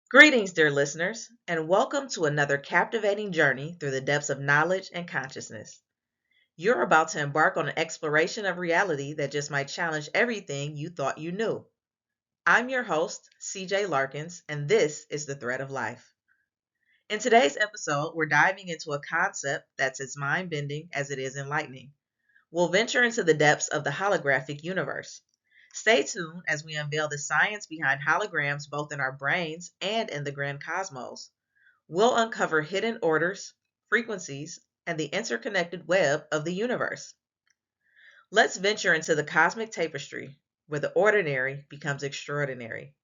Greetings, dear listeners, and welcome to another captivating journey through the depths of knowledge and consciousness. You're about to embark on an exploration of reality that just might challenge everything you thought you knew. I'm your host, CJ Larkins, and this is The Thread of Life. In today's episode, we're diving into a concept that's as mind bending as it is enlightening. We'll venture into the depths of the holographic universe. Stay tuned as we unveil the science behind holograms both in our brains and in the grand cosmos. We'll uncover hidden orders, frequencies, and the interconnected web of the universe. Let's venture into the cosmic tapestry where the ordinary becomes extraordinary.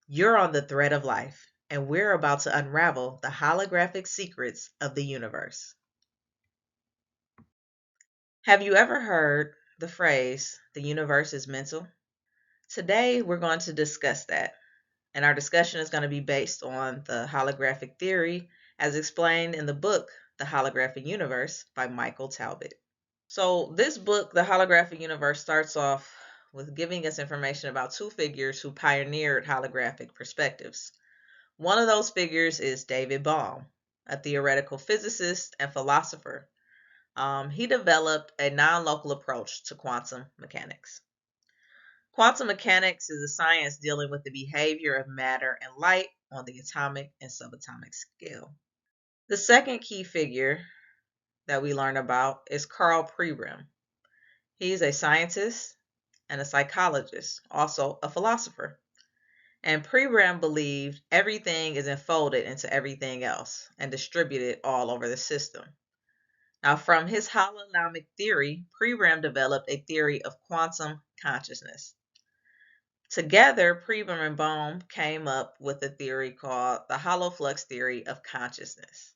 You're on the thread of life, and we're about to unravel the holographic secrets of the universe. Have you ever heard the phrase, the universe is mental? Today, we're going to discuss that. And our discussion is going to be based on the holographic theory as explained in the book, The Holographic Universe by Michael Talbot. So, this book, The Holographic Universe, starts off with giving us information about two figures who pioneered holographic perspectives. One of those figures is David Bohm, a theoretical physicist and philosopher. He developed a non-local approach to quantum mechanics. Quantum mechanics is a science dealing with the behavior of matter and light on the atomic and subatomic scale. The second key figure that we learn about is Carl Pribram. He's a scientist and a psychologist, also a philosopher. And Pribram believed everything is enfolded into everything else and distributed all over the system. Now, from his holonomic theory, Pribram developed a theory of quantum consciousness. Together, Pribram and Bohm came up with a theory called the holoflux theory of consciousness.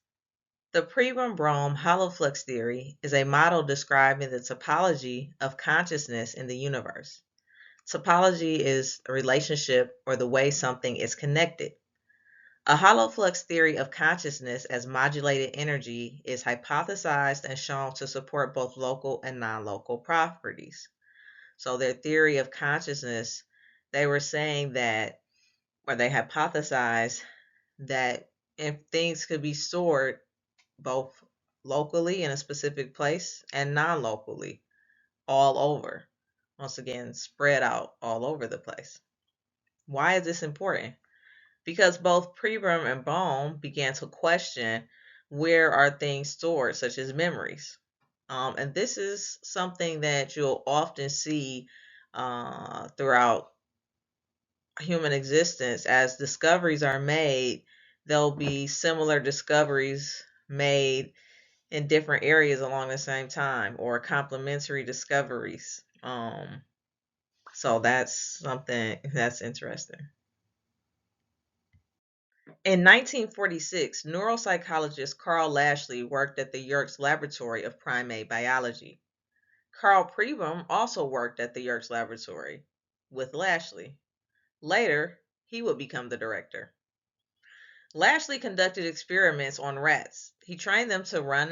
The Pribram-Bohm holoflux theory is a model describing the topology of consciousness in the universe. Topology is a relationship or the way something is connected. A holoflux theory of consciousness as modulated energy is hypothesized and shown to support both local and non-local properties. So their theory of consciousness, they were saying that, or they hypothesized that if things could be stored both locally in a specific place and non-locally all over, once again spread out all over the place. Why is this important? Because both Pribram and Bohm began to question where are things stored, such as memories. And this is something that you'll often see throughout human existence. As discoveries are made, there'll be similar discoveries made in different areas along the same time, or complementary discoveries. So that's something that's interesting. In 1946, neuropsychologist Carl Lashley worked at the Yerkes Laboratory of Primate Biology. Carl Pribram also worked at the Yerkes Laboratory with Lashley. Later, he would become the director. Lashley conducted experiments on rats. He trained them to run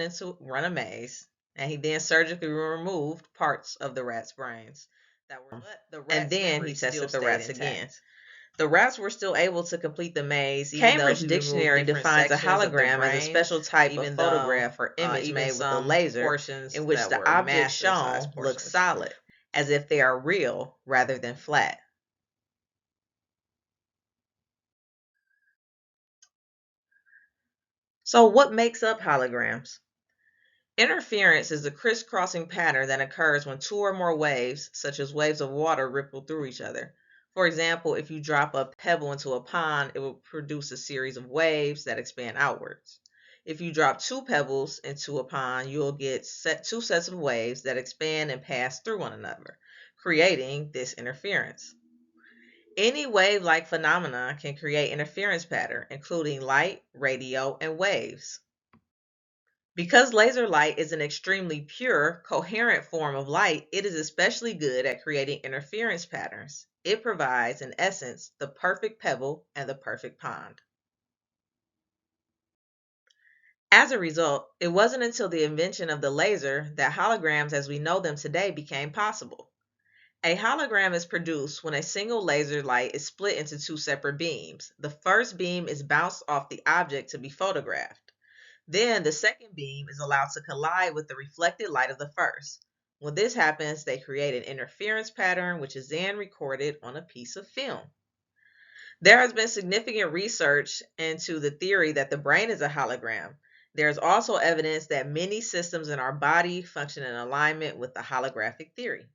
a maze, and he then surgically removed parts of the rats' brains and then he tested the rats again. The rats were still able to complete the maze. Cambridge Dictionary defines a hologram as a special type of photograph or image made with a laser in which the objects shown look solid, as if they are real rather than flat. So what makes up holograms? Interference is the crisscrossing pattern that occurs when two or more waves, such as waves of water, ripple through each other. For example, if you drop a pebble into a pond, it will produce a series of waves that expand outwards. If you drop two pebbles into a pond, you'll get two sets of waves that expand and pass through one another, creating this interference. Any wave-like phenomena can create interference pattern, including light, radio, and waves. Because laser light is an extremely pure, coherent form of light, it is especially good at creating interference patterns. It provides, in essence, the perfect pebble and the perfect pond. As a result, it wasn't until the invention of the laser that holograms as we know them today became possible. A hologram is produced when a single laser light is split into two separate beams. The first beam is bounced off the object to be photographed. Then the second beam is allowed to collide with the reflected light of the first. When this happens, they create an interference pattern, which is then recorded on a piece of film. There has been significant research into the theory that the brain is a hologram. There is also evidence that many systems in our body function in alignment with the holographic theory.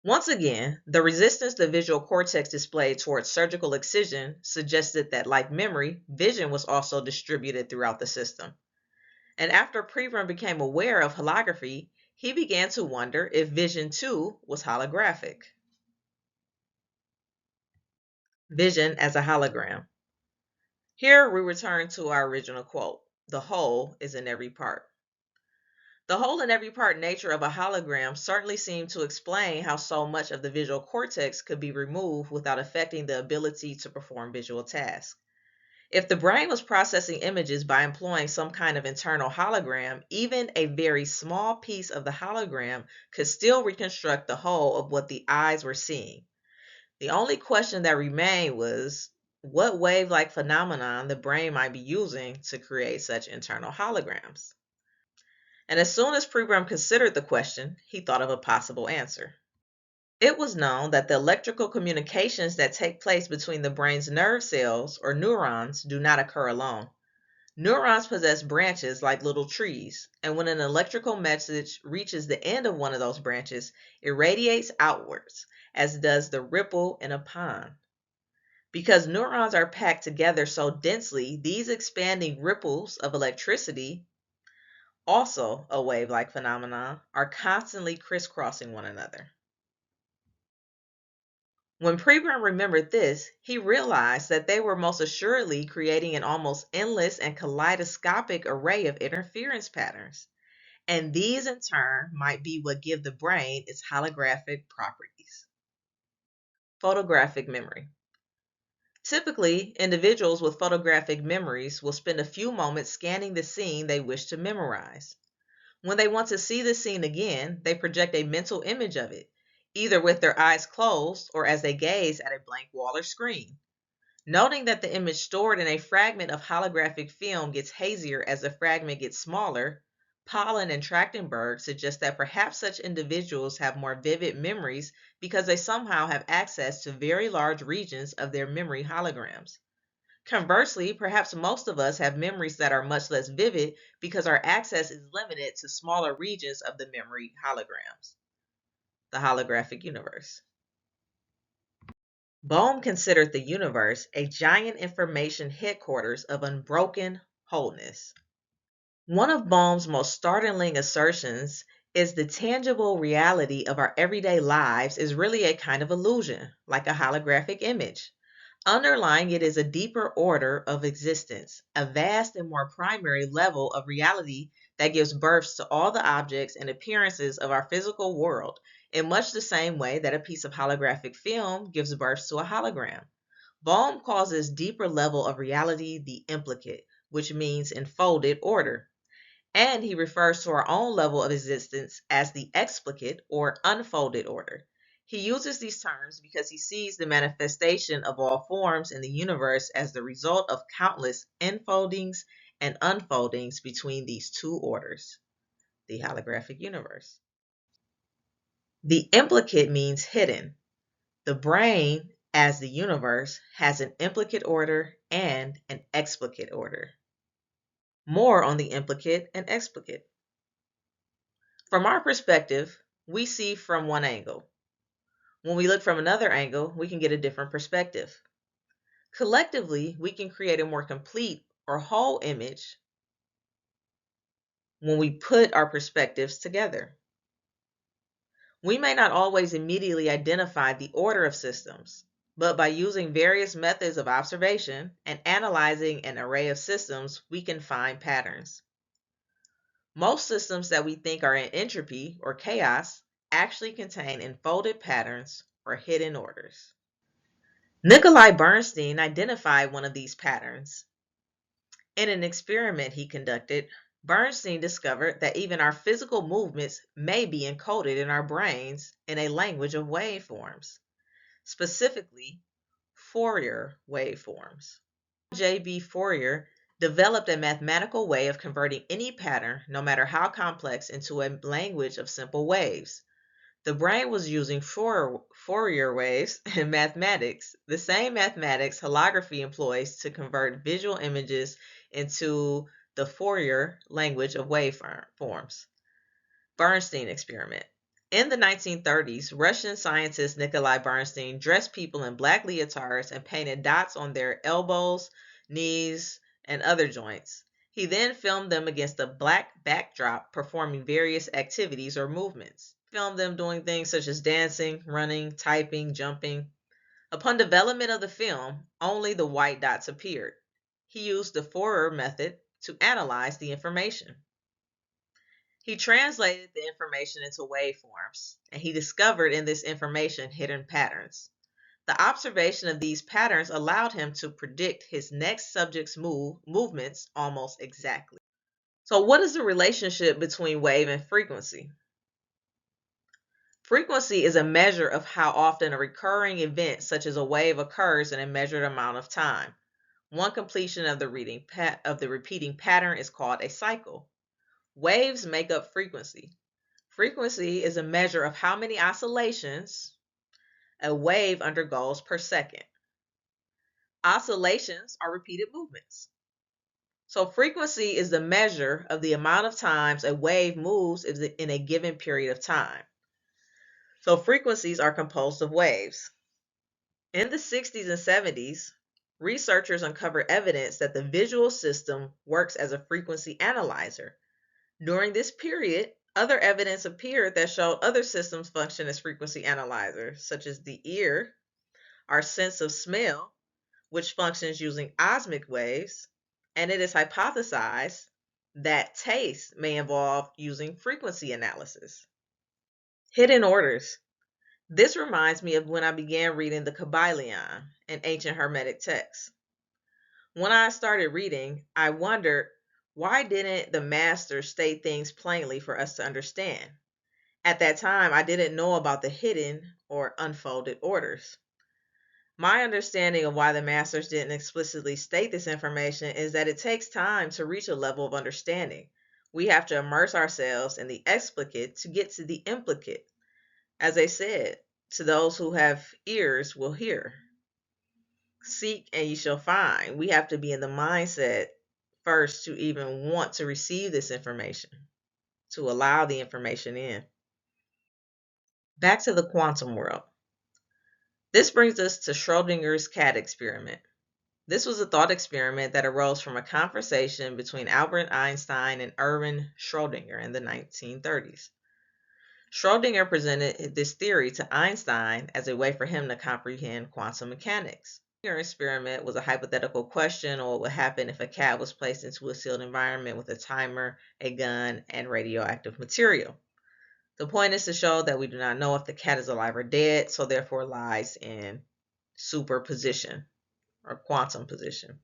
Once again, the resistance the visual cortex displayed towards surgical excision suggested that, like memory, vision was also distributed throughout the system. And after Previn became aware of holography, he began to wonder if vision too was holographic. Vision as a hologram. Here we return to our original quote, "The whole is in every part." The whole and every part nature of a hologram certainly seemed to explain how so much of the visual cortex could be removed without affecting the ability to perform visual tasks. If the brain was processing images by employing some kind of internal hologram, even a very small piece of the hologram could still reconstruct the whole of what the eyes were seeing. The only question that remained was what wave-like phenomenon the brain might be using to create such internal holograms. And as soon as Pribram considered the question, he thought of a possible answer. It was known that the electrical communications that take place between the brain's nerve cells, or neurons, do not occur alone. Neurons possess branches like little trees, and when an electrical message reaches the end of one of those branches, it radiates outwards, as does the ripple in a pond. Because neurons are packed together so densely, these expanding ripples of electricity, also a wave-like phenomenon, are constantly crisscrossing one another. When Pribram remembered this, he realized that they were most assuredly creating an almost endless and kaleidoscopic array of interference patterns, and these in turn might be what give the brain its holographic properties. Photographic memory. Typically, individuals with photographic memories will spend a few moments scanning the scene they wish to memorize. When they want to see the scene again, they project a mental image of it, either with their eyes closed or as they gaze at a blank wall or screen. Noting that the image stored in a fragment of holographic film gets hazier as the fragment gets smaller, Pollen and Trachtenberg suggest that perhaps such individuals have more vivid memories because they somehow have access to very large regions of their memory holograms. Conversely, perhaps most of us have memories that are much less vivid because our access is limited to smaller regions of the memory holograms. The Holographic Universe. Bohm considered the universe a giant information headquarters of unbroken wholeness. One of Bohm's most startling assertions is the tangible reality of our everyday lives is really a kind of illusion, like a holographic image. Underlying it is a deeper order of existence, a vast and more primary level of reality that gives birth to all the objects and appearances of our physical world, in much the same way that a piece of holographic film gives birth to a hologram. Bohm calls this deeper level of reality the implicate, which means enfolded order. And he refers to our own level of existence as the explicate or unfolded order. He uses these terms because he sees the manifestation of all forms in the universe as the result of countless enfoldings and unfoldings between these two orders, the holographic universe. The implicate means hidden. The brain, as the universe, has an implicate order and an explicate order. More on the implicate and explicate. From our perspective, we see from one angle. When we look from another angle, we can get a different perspective. Collectively, we can create a more complete or whole image when we put our perspectives together. We may not always immediately identify the order of systems, but by using various methods of observation and analyzing an array of systems, we can find patterns. Most systems that we think are in entropy or chaos actually contain enfolded patterns or hidden orders. Nikolai Bernstein identified one of these patterns. In an experiment he conducted, Bernstein discovered that even our physical movements may be encoded in our brains in a language of waveforms, specifically Fourier waveforms. J.B. Fourier developed a mathematical way of converting any pattern, no matter how complex, into a language of simple waves. The brain was using Fourier waves in mathematics, the same mathematics holography employs to convert visual images into the Fourier language of waveforms. Bernstein experiment. In the 1930s, Russian scientist Nikolai Bernstein dressed people in black leotards and painted dots on their elbows, knees, and other joints. He then filmed them against a black backdrop performing various activities or movements. He filmed them doing things such as dancing, running, typing, jumping. Upon development of the film, only the white dots appeared. He used the Fourier method to analyze the information. He translated the information into waveforms, and he discovered in this information hidden patterns. The observation of these patterns allowed him to predict his next subject's movements almost exactly. So, what is the relationship between wave and frequency? Frequency is a measure of how often a recurring event, such as a wave, occurs in a measured amount of time. One completion of the repeating pattern is called a cycle. Waves make up frequency. Frequency is a measure of how many oscillations a wave undergoes per second. Oscillations are repeated movements. So frequency is the measure of the amount of times a wave moves in a given period of time. So frequencies are composed of waves. In the 60s and 70s, researchers uncovered evidence that the visual system works as a frequency analyzer. During this period, other evidence appeared that showed other systems function as frequency analyzers, such as the ear, our sense of smell, which functions using osmic waves, and it is hypothesized that taste may involve using frequency analysis. Hidden orders. This reminds me of when I began reading the Kybalion, an ancient Hermetic text. When I started reading, I wondered, why didn't the master state things plainly for us to understand? At that time, I didn't know about the hidden or unfolded orders. My understanding of why the masters didn't explicitly state this information is that it takes time to reach a level of understanding. We have to immerse ourselves in the explicit to get to the implicate. As they said, to those who have ears will hear. Seek and ye shall find. We have to be in the mindset first to even want to receive this information, to allow the information in. Back to the quantum world. This brings us to Schrodinger's cat experiment. This was a thought experiment that arose from a conversation between Albert Einstein and Erwin Schrödinger in the 1930s. Schrödinger presented this theory to Einstein as a way for him to comprehend quantum mechanics. The experiment was a hypothetical question on what would happen if a cat was placed into a sealed environment with a timer, a gun, and radioactive material. The point is to show that we do not know if the cat is alive or dead, so therefore lies in superposition or quantum position.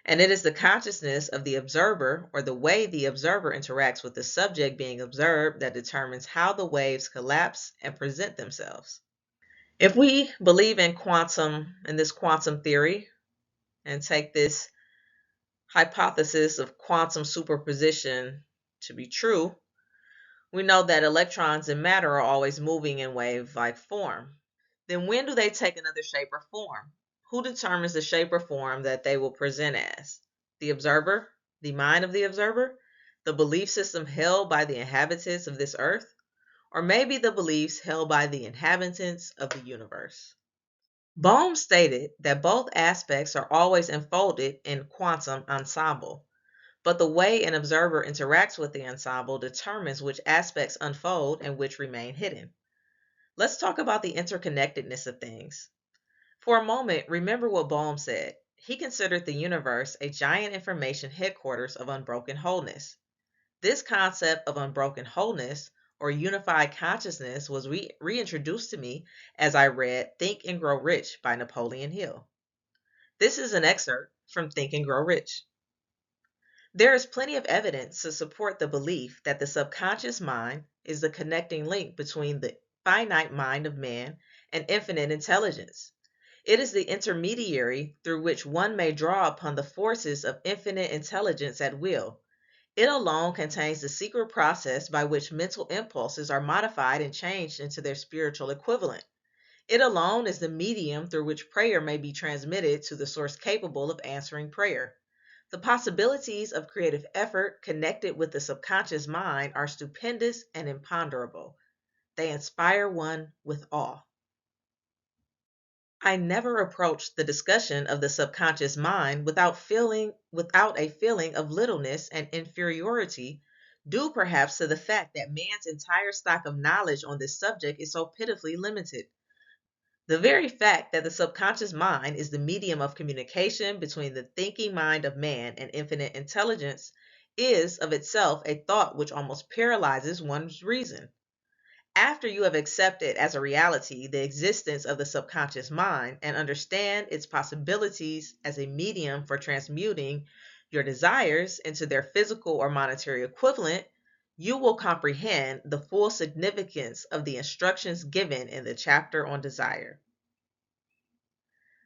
And it is the consciousness of the observer or the way the observer interacts with the subject being observed that determines how the waves collapse and present themselves. If we believe in this quantum theory, and take this hypothesis of quantum superposition to be true, we know that electrons and matter are always moving in wave-like form. Then when do they take another shape or form? Who determines the shape or form that they will present as? The observer? The mind of the observer? The belief system held by the inhabitants of this earth? Or maybe the beliefs held by the inhabitants of the universe? Bohm stated that both aspects are always enfolded in quantum ensemble, but the way an observer interacts with the ensemble determines which aspects unfold and which remain hidden. Let's talk about the interconnectedness of things. For a moment, remember what Bohm said. He considered the universe a giant information headquarters of unbroken wholeness. This concept of unbroken wholeness or unified consciousness was reintroduced to me as I read Think and Grow Rich by Napoleon Hill. This is an excerpt from Think and Grow Rich. There is plenty of evidence to support the belief that the subconscious mind is the connecting link between the finite mind of man and infinite intelligence. It is the intermediary through which one may draw upon the forces of infinite intelligence at will. It alone contains the secret process by which mental impulses are modified and changed into their spiritual equivalent. It alone is the medium through which prayer may be transmitted to the source capable of answering prayer. The possibilities of creative effort connected with the subconscious mind are stupendous and imponderable. They inspire one with awe. I never approached the discussion of the subconscious mind without a feeling of littleness and inferiority, due perhaps to the fact that man's entire stock of knowledge on this subject is so pitifully limited. The very fact that the subconscious mind is the medium of communication between the thinking mind of man and infinite intelligence is of itself a thought which almost paralyzes one's reason. After you have accepted as a reality the existence of the subconscious mind and understand its possibilities as a medium for transmuting your desires into their physical or monetary equivalent, you will comprehend the full significance of the instructions given in the chapter on desire.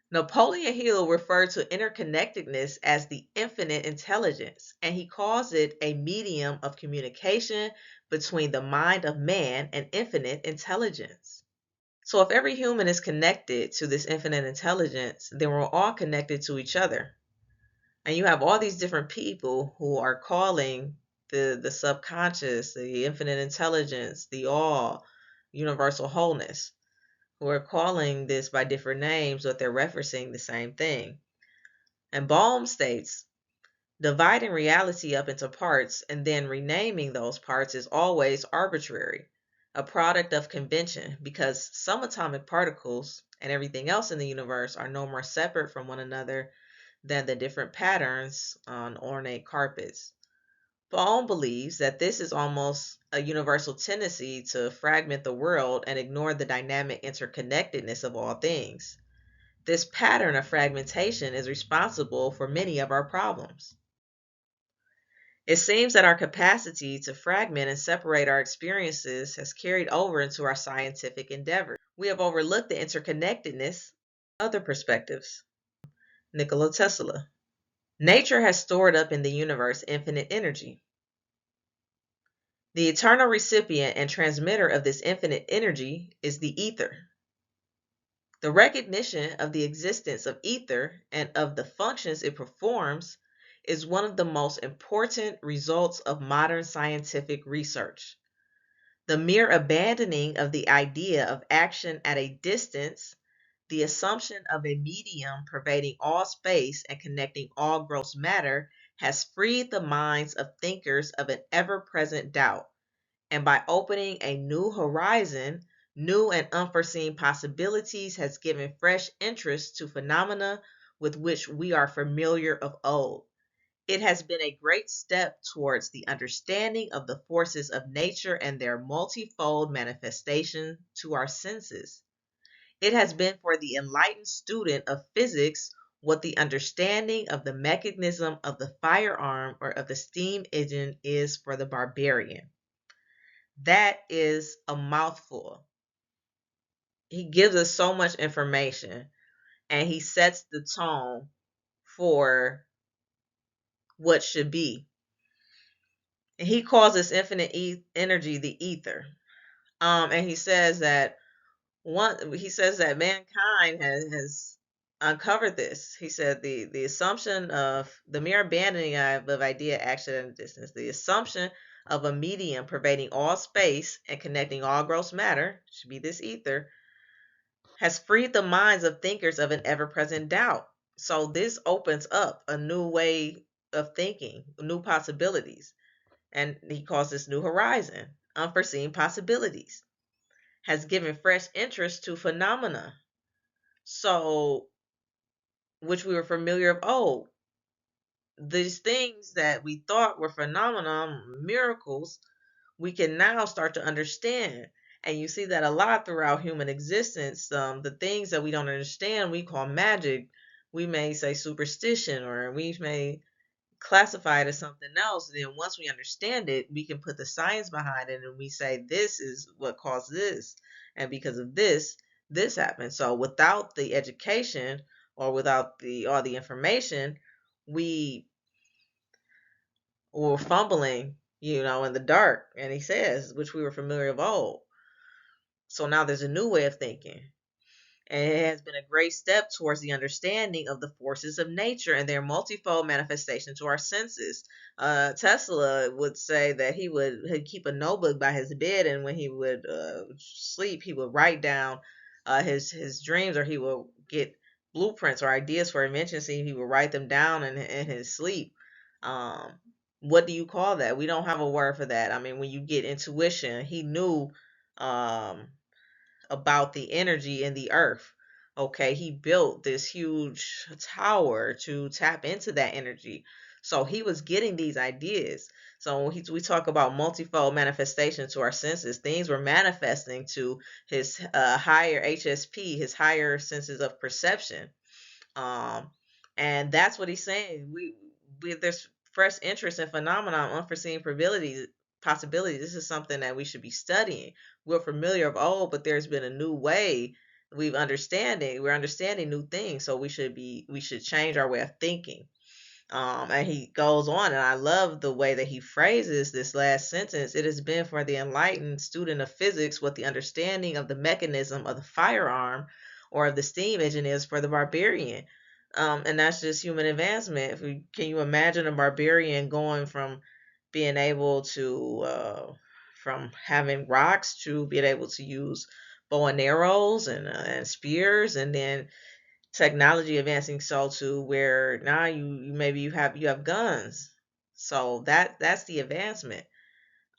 Napoleon Hill referred to interconnectedness as the infinite intelligence, and he calls it a medium of communication between the mind of man and infinite intelligence. So, if every human is connected to this infinite intelligence, then we're all connected to each other. And you have all these different people who are calling the subconscious, the infinite intelligence, the all, universal wholeness, who are calling this by different names, but they're referencing the same thing. And Bohm states, dividing reality up into parts and then renaming those parts is always arbitrary, a product of convention, because some atomic particles and everything else in the universe are no more separate from one another than the different patterns on ornate carpets. Bohm believes that this is almost a universal tendency to fragment the world and ignore the dynamic interconnectedness of all things. This pattern of fragmentation is responsible for many of our problems. It seems that our capacity to fragment and separate our experiences has carried over into our scientific endeavors. We have overlooked the interconnectedness of other perspectives. Nikola Tesla. Nature has stored up in the universe infinite energy. The eternal recipient and transmitter of this infinite energy is the ether. The recognition of the existence of ether and of the functions it performs is one of the most important results of modern scientific research. The mere abandoning of the idea of action at a distance, the assumption of a medium pervading all space and connecting all gross matter, has freed the minds of thinkers of an ever-present doubt, and by opening a new horizon, new and unforeseen possibilities has given fresh interest to phenomena with which we are familiar of old. It has been a great step towards the understanding of the forces of nature and their multifold manifestation to our senses. It has been for the enlightened student of physics what the understanding of the mechanism of the firearm or of the steam engine is for the barbarian. That is a mouthful. He gives us so much information and he sets the tone for what should be. And he calls this infinite energy the ether. And he says that mankind has uncovered this. He said the assumption of the mere abandoning of idea, action, and distance, the assumption of a medium pervading all space and connecting all gross matter, should be this ether, has freed the minds of thinkers of an ever-present doubt. So this opens up a new way of thinking, new possibilities. And he calls this new horizon, unforeseen possibilities, has given fresh interest to phenomena. So, which we were familiar of old. These things that we thought were phenomena, miracles, we can now start to understand. And you see that a lot throughout human existence. The things that we don't understand, we call magic. We may say superstition, or we may classify it as something else. Then once we understand it, we can put the science behind it, and we say this is what caused this, and because of this, this happened. So without the education, or without the all the information, we were fumbling, in the dark. And he says, which we were familiar of old. So now there's a new way of thinking. And it has been a great step towards the understanding of the forces of nature and their multifold manifestation to our senses. Tesla would say that he'd keep a notebook by his bed, and when he would sleep, he would write down his dreams, or he would get blueprints or ideas for inventions. He would write them down in his sleep. Um, what do you call that? We don't have a word for that. I mean, when you get intuition, he knew. Um, about the energy in the earth. Okay, he built this huge tower to tap into that energy. So he was getting these ideas. So when we talk about multifold manifestation to our senses, things were manifesting to his higher HSP, his higher senses of perception. Um, and that's what he's saying. We there's fresh interest in phenomena, unforeseen possibilities. This is something that we should be studying. We're familiar of old, but there's been a new way. We're understanding new things, so we should change our way of thinking. And he goes on, and I love the way that he phrases this last sentence. It has been for the enlightened student of physics what the understanding of the mechanism of the firearm or of the steam engine is for the barbarian. And that's just human advancement. Can you imagine a barbarian going from being able to, from having rocks to being able to use bow and arrows and spears, and then technology advancing so to where now you have guns. So that's the advancement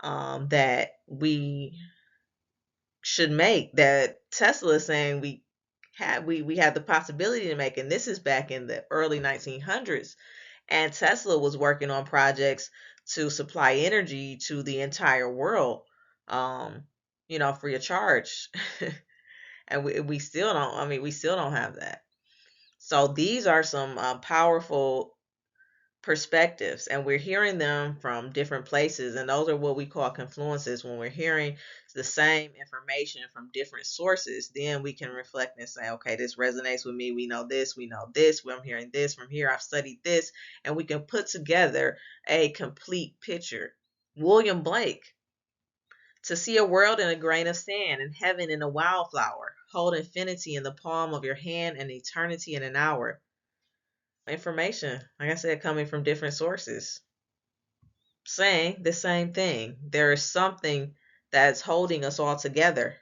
that we should make, that Tesla is saying we have the possibility to make. And this is back in the early 1900s, and Tesla was working on projects to supply energy to the entire world, um free of charge. And we still don't, we still don't have that. So these are some powerful perspectives, and we're hearing them from different places. And those are what we call confluences. When we're hearing the same information from different sources, then we can reflect and say, okay, this resonates with me. We know this, we know this. I'm hearing this from here. I've studied this. And we can put together a complete picture. William Blake: to see a world in a grain of sand, and heaven in a wildflower, hold infinity in the palm of your hand, and eternity in an hour. Information, like I said, coming from different sources, saying the same thing. There is something that's holding us all together.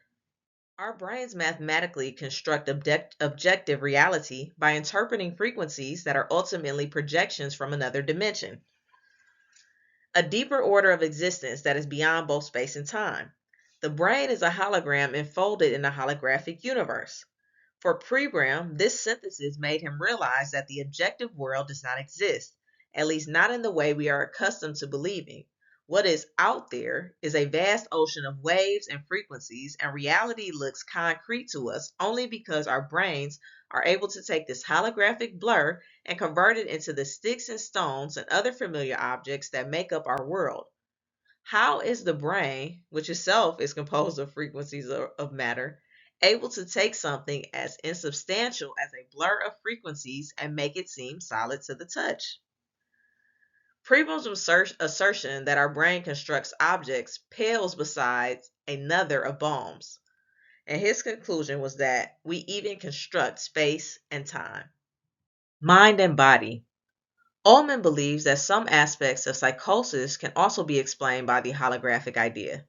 Our brains mathematically construct objective reality by interpreting frequencies that are ultimately projections from another dimension, a deeper order of existence that is beyond both space and time. The brain is a hologram enfolded in a holographic universe. For Pregram, this synthesis made him realize that the objective world does not exist, at least not in the way we are accustomed to believing. What is out there is a vast ocean of waves and frequencies, and reality looks concrete to us only because our brains are able to take this holographic blur and convert it into the sticks and stones and other familiar objects that make up our world. How is the brain, which itself is composed of frequencies of matter, able to take something as insubstantial as a blur of frequencies and make it seem solid to the touch? Primo's assertion that our brain constructs objects pales beside another of Bohm's, and his conclusion was that we even construct space and time. Mind and body. Ullman believes that some aspects of psychosis can also be explained by the holographic idea.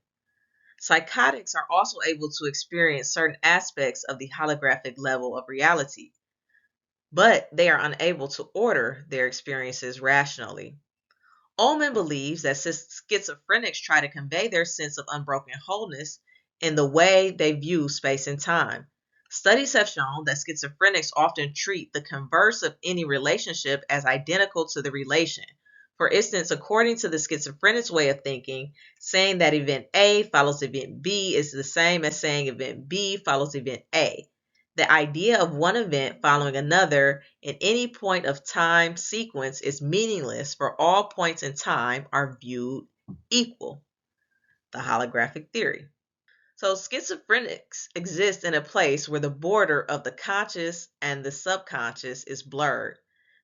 Psychotics are also able to experience certain aspects of the holographic level of reality, but they are unable to order their experiences rationally. Ullman believes that schizophrenics try to convey their sense of unbroken wholeness in the way they view space and time. Studies have shown that schizophrenics often treat the converse of any relationship as identical to the relation. For instance, according to the schizophrenic's way of thinking, saying that event A follows event B is the same as saying event B follows event A. The idea of one event following another in any point of time sequence is meaningless, for all points in time are viewed equal. The holographic theory. So schizophrenics exist in a place where the border of the conscious and the subconscious is blurred.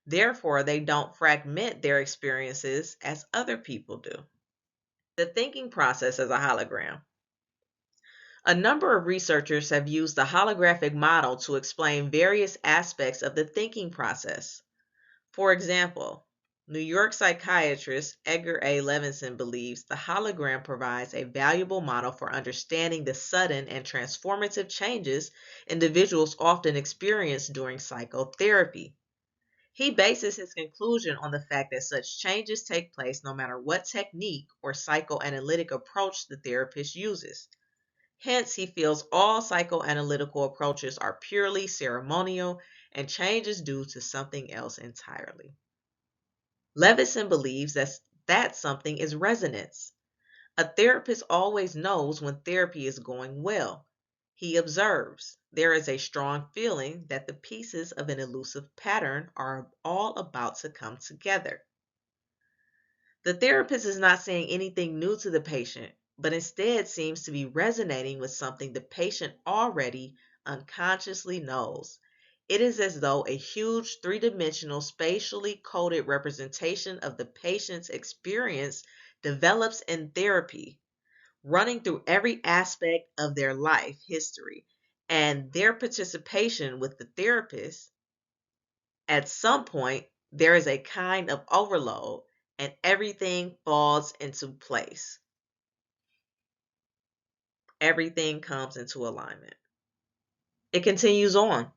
Therefore, they don't fragment their experiences as other people do. The thinking process as a hologram. A number of researchers have used the holographic model to explain various aspects of the thinking process. For example, New York psychiatrist Edgar A. Levinson believes the hologram provides a valuable model for understanding the sudden and transformative changes individuals often experience during psychotherapy. He bases his conclusion on the fact that such changes take place no matter what technique or psychoanalytic approach the therapist uses. Hence, he feels all psychoanalytical approaches are purely ceremonial and change is due to something else entirely. Levinson believes that something is resonance. A therapist always knows when therapy is going well. He observes there is a strong feeling that the pieces of an elusive pattern are all about to come together. The therapist is not saying anything new to the patient, but instead seems to be resonating with something the patient already unconsciously knows. It is as though a huge three-dimensional spatially coded representation of the patient's experience develops in therapy, running through every aspect of their life history, and their participation with the therapist. At some point, there is a kind of overload and everything falls into place. Everything comes into alignment. It continues on.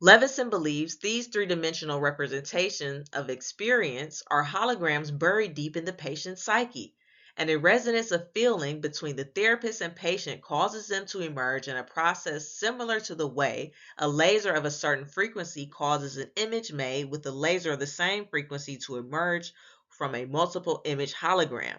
Levinson believes these three-dimensional representations of experience are holograms buried deep in the patient's psyche, and a resonance of feeling between the therapist and patient causes them to emerge in a process similar to the way a laser of a certain frequency causes an image made with a laser of the same frequency to emerge from a multiple image hologram.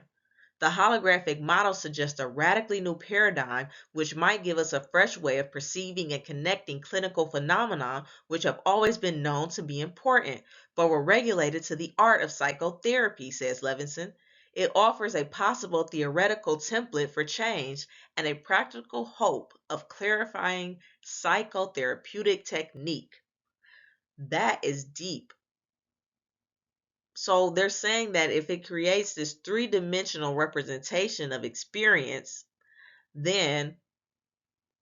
The holographic model suggests a radically new paradigm which might give us a fresh way of perceiving and connecting clinical phenomena which have always been known to be important, but were regulated to the art of psychotherapy, says Levinson. It offers a possible theoretical template for change and a practical hope of clarifying psychotherapeutic technique. That is deep. So they're saying that if it creates this three-dimensional representation of experience, then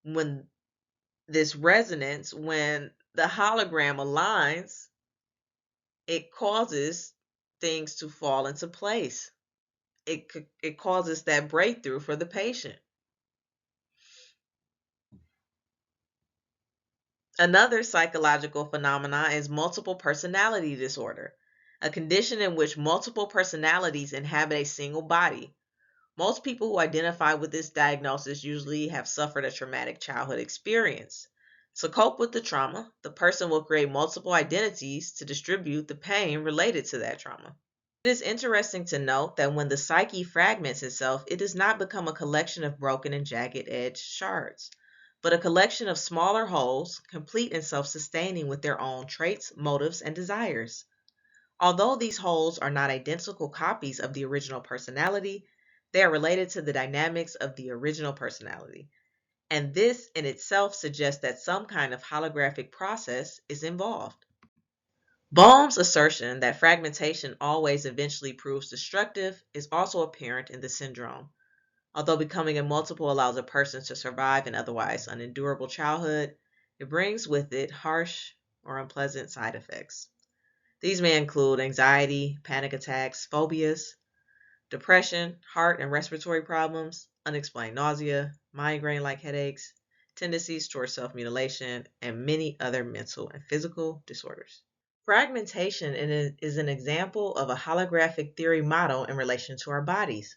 when this resonance, when the hologram aligns, it causes things to fall into place. It causes that breakthrough for the patient. Another psychological phenomenon is multiple personality disorder, a condition in which multiple personalities inhabit a single body. Most people who identify with this diagnosis usually have suffered a traumatic childhood experience. To cope with the trauma, the person will create multiple identities to distribute the pain related to that trauma. It is interesting to note that when the psyche fragments itself, it does not become a collection of broken and jagged edged shards, but a collection of smaller wholes, complete and self-sustaining with their own traits, motives, and desires. Although these wholes are not identical copies of the original personality, they are related to the dynamics of the original personality, and this in itself suggests that some kind of holographic process is involved. Bohm's assertion that fragmentation always eventually proves destructive is also apparent in the syndrome. Although becoming a multiple allows a person to survive an otherwise unendurable childhood, it brings with it harsh or unpleasant side effects. These may include anxiety, panic attacks, phobias, depression, heart and respiratory problems, unexplained nausea, migraine-like headaches, tendencies towards self-mutilation, and many other mental and physical disorders. Fragmentation is an example of a holographic theory model in relation to our bodies.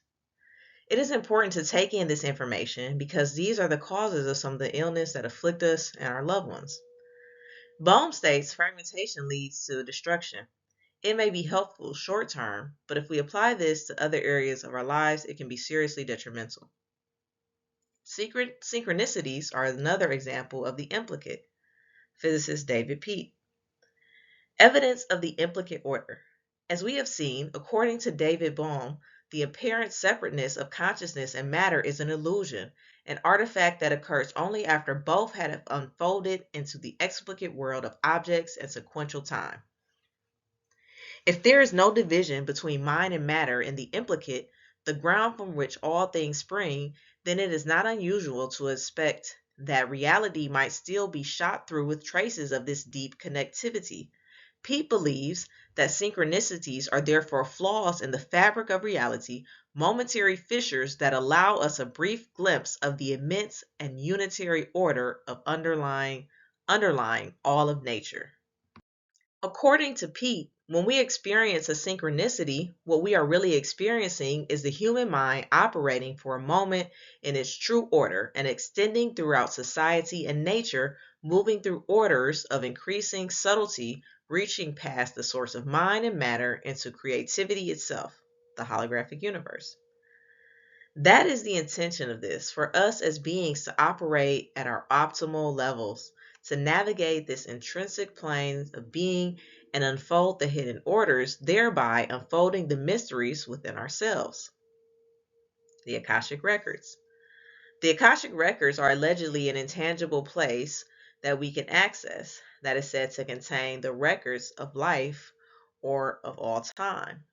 It is important to take in this information because these are the causes of some of the illness that afflict us and our loved ones. Bohm states fragmentation leads to destruction. It may be helpful short term, but if we apply this to other areas of our lives, it can be seriously detrimental. Secret synchronicities are another example of the implicate. physicist David Peat. Evidence of the implicate order. As we have seen, according to David Bohm, the apparent separateness of consciousness and matter is an illusion, an artifact that occurs only after both have unfolded into the explicate world of objects and sequential time. If there is no division between mind and matter in the implicate, the ground from which all things spring, then it is not unusual to expect that reality might still be shot through with traces of this deep connectivity. Pete believes that synchronicities are therefore flaws in the fabric of reality, momentary fissures that allow us a brief glimpse of the immense and unitary order of underlying all of nature. According to Pete, when we experience a synchronicity, what we are really experiencing is the human mind operating for a moment in its true order and extending throughout society and nature, moving through orders of increasing subtlety, reaching past the source of mind and matter into creativity itself, the holographic universe. That is the intention of this, for us as beings to operate at our optimal levels, to navigate this intrinsic plane of being and unfold the hidden orders, thereby unfolding the mysteries within ourselves. The Akashic Records. The Akashic Records are allegedly an intangible place that we can access that is said to contain the records of life or of all time.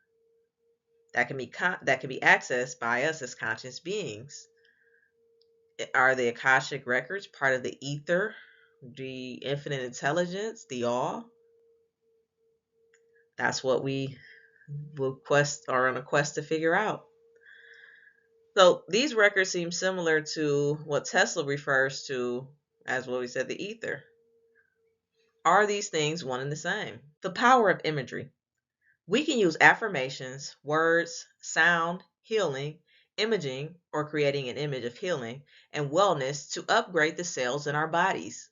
That can be accessed by us as conscious beings. Are the Akashic Records part of the ether, the infinite intelligence, the all? That's what we are on a quest to figure out. So these records seem similar to what Tesla refers to as what we said, the ether. Are these things one and the same? The power of imagery. We can use affirmations, words, sound, healing, imaging, or creating an image of healing and wellness to upgrade the cells in our bodies.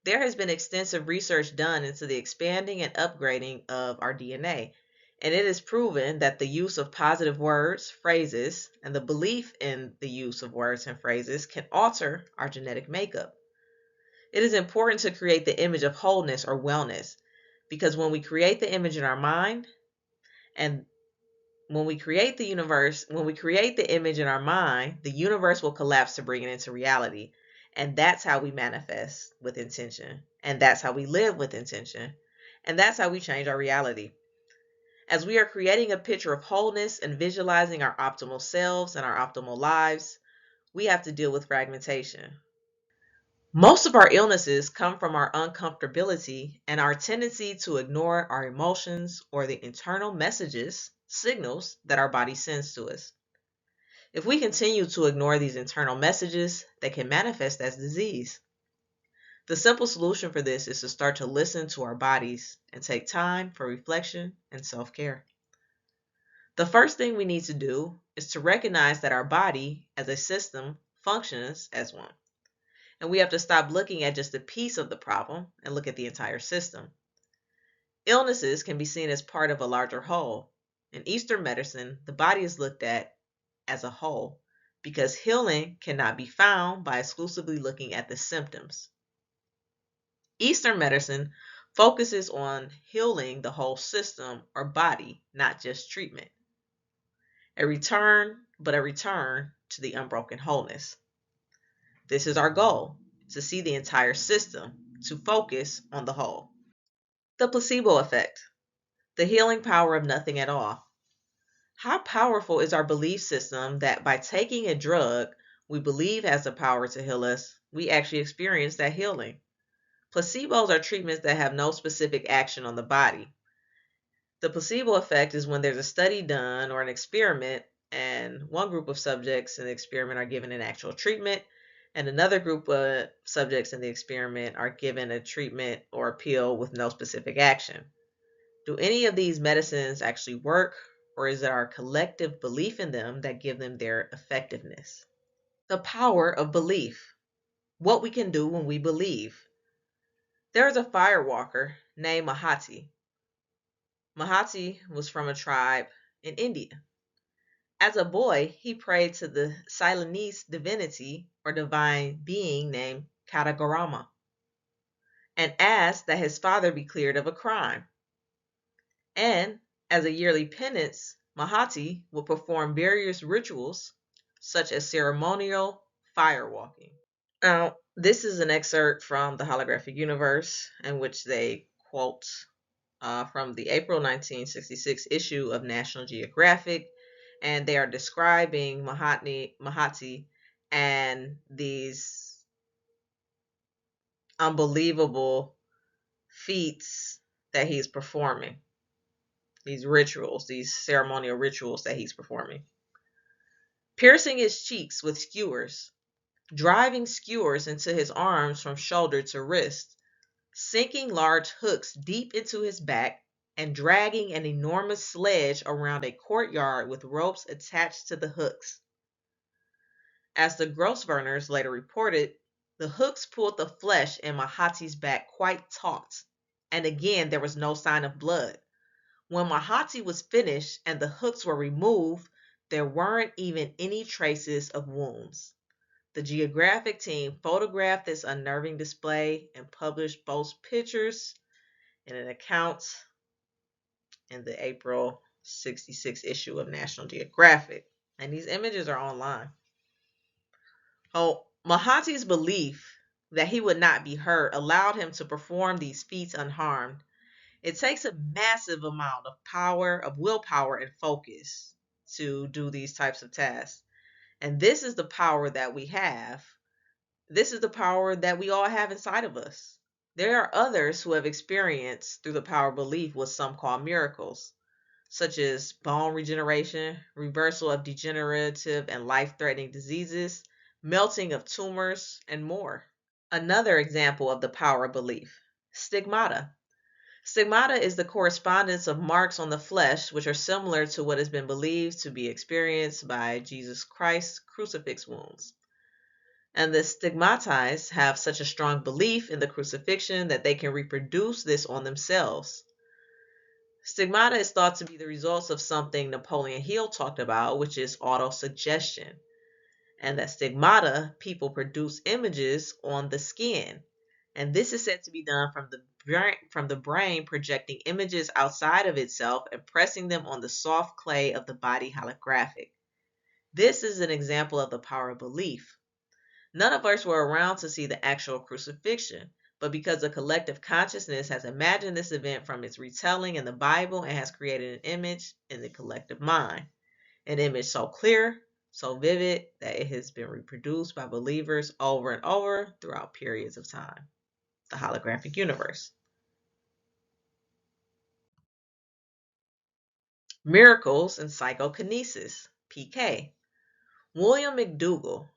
There has been extensive research done into the expanding and upgrading of our DNA, and it is proven that the use of positive words, phrases, and the belief in the use of words and phrases can alter our genetic makeup. It is important to create the image of wholeness or wellness, because when we create the image in our mind, and when we create the image in our mind, the universe will collapse to bring it into reality. And that's how we manifest with intention. And that's how we live with intention. And that's how we change our reality. As we are creating a picture of wholeness and visualizing our optimal selves and our optimal lives, we have to deal with fragmentation. Most of our illnesses come from our uncomfortability and our tendency to ignore our emotions or the internal signals that our body sends to us. If we continue to ignore these internal messages, they can manifest as disease. The simple solution for this is to start to listen to our bodies and take time for reflection and self-care. The first thing we need to do is to recognize that our body as a system functions as one. And we have to stop looking at just a piece of the problem and look at the entire system. Illnesses can be seen as part of a larger whole. In Eastern medicine, the body is looked at as a whole because healing cannot be found by exclusively looking at the symptoms. Eastern medicine focuses on healing the whole system or body, not just treatment. A return to the unbroken wholeness. This is our goal, to see the entire system, to focus on the whole. The placebo effect, the healing power of nothing at all. How powerful is our belief system that by taking a drug we believe has the power to heal us, we actually experience that healing? Placebos are treatments that have no specific action on the body. The placebo effect is when there's a study done or an experiment, and one group of subjects in the experiment are given an actual treatment, and another group of subjects in the experiment are given a treatment or a pill with no specific action. Do any of these medicines actually work, or is it our collective belief in them that give them their effectiveness? The power of belief. What we can do when we believe. There is a firewalker named Mahati. Mahati was from a tribe in India. As a boy, he prayed to the Ceylonese divinity or divine being named Katagarama. and asked that his father be cleared of a crime. And as a yearly penance, Mahati would perform various rituals, such as ceremonial firewalking. Now, this is an excerpt from the Holographic Universe, in which they quote from the April 1966 issue of National Geographic, and they are describing Mahati and these unbelievable feats that he's performing, these rituals, these ceremonial rituals that he's performing. Piercing his cheeks with skewers, driving skewers into his arms from shoulder to wrist, sinking large hooks deep into his back, and dragging an enormous sledge around a courtyard with ropes attached to the hooks. As the Grossverners later reported, the hooks pulled the flesh in Mahati's back quite taut, and again there was no sign of blood. When Mahati was finished and the hooks were removed, there weren't even any traces of wounds. The Geographic team photographed this unnerving display and published both pictures in an account in the April 66 issue of National Geographic. And these images are online. Oh, Mahati's belief that he would not be hurt allowed him to perform these feats unharmed. It takes a massive amount of power, of willpower and focus to do these types of tasks. And this is the power that we have. This is the power that we all have inside of us. There are others who have experienced, through the power of belief, what some call miracles, such as bone regeneration, reversal of degenerative and life-threatening diseases, melting of tumors, and more. Another example of the power of belief, stigmata. Stigmata is the correspondence of marks on the flesh, which are similar to what has been believed to be experienced by Jesus Christ's crucifix wounds. And the stigmatized have such a strong belief in the crucifixion that they can reproduce this on themselves. Stigmata is thought to be the results of something Napoleon Hill talked about, which is autosuggestion. And that stigmata, people produce images on the skin. And this is said to be done from the brain projecting images outside of itself and pressing them on the soft clay of the body holographic. This is an example of the power of belief. None of us were around to see the actual crucifixion, but because the collective consciousness has imagined this event from its retelling in the Bible and has created an image in the collective mind. An image so clear, so vivid, that it has been reproduced by believers over and over throughout periods of time. The Holographic Universe. Miracles and Psychokinesis, PK. William McDougall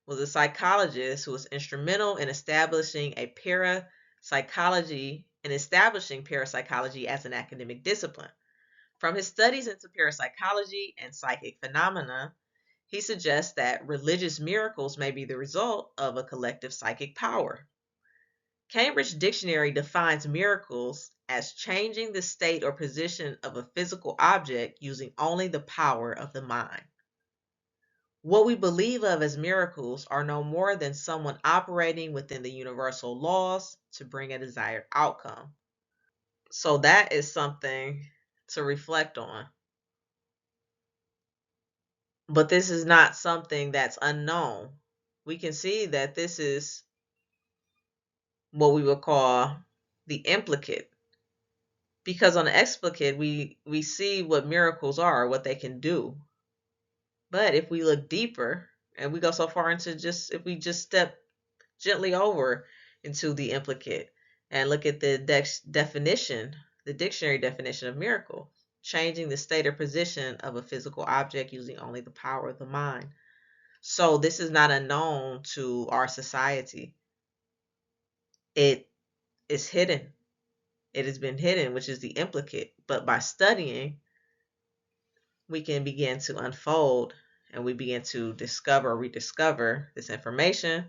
was a psychologist who was instrumental in establishing parapsychology as an academic discipline. From his studies into parapsychology and psychic phenomena, he suggests that religious miracles may be the result of a collective psychic power. Cambridge Dictionary defines miracles as changing the state or position of a physical object using only the power of the mind. What we believe of as miracles are no more than someone operating within the universal laws to bring a desired outcome. So that is something to reflect on. But this is not something that's unknown. We can see that this is what we would call the implicate. Because on the explicate, we see what miracles are, what they can do. But if we look deeper, and we go so far into if we just step gently over into the implicate and look at the definition, the dictionary definition of miracle, changing the state or position of a physical object using only the power of the mind. So this is not unknown to our society. It is hidden. It has been hidden, which is the implicate. But by studying, we can begin to unfold and we begin to rediscover this information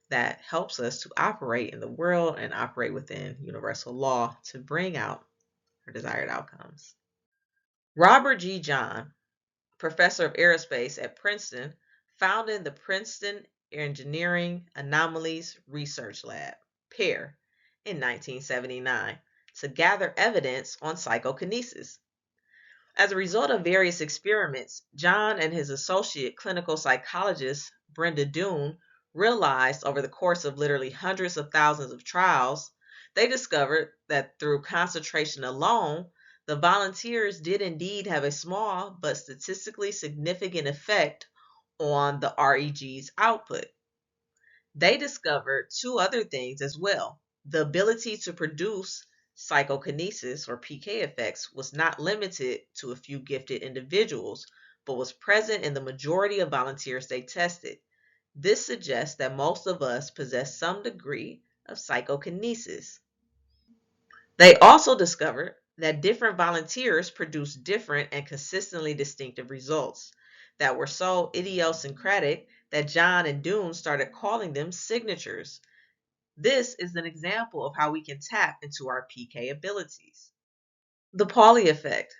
that helps us to operate in the world and operate within universal law to bring out our desired outcomes. Robert G. John, professor of aerospace at Princeton, founded the Princeton Engineering Anomalies Research Lab, PAIR, in 1979 to gather evidence on psychokinesis. As a result of various experiments, John and his associate clinical psychologist, Brenda Doon, realized over the course of literally hundreds of thousands of trials, they discovered that through concentration alone, the volunteers did indeed have a small but statistically significant effect on the REG's output. They discovered two other things as well. The ability to produce psychokinesis or PK effects was not limited to a few gifted individuals, but was present in the majority of volunteers they tested. This suggests that most of us possess some degree of psychokinesis. They also discovered that different volunteers produced different and consistently distinctive results that were so idiosyncratic that John and Doon started calling them signatures. This is an example of how we can tap into our PK abilities. The Pauli effect.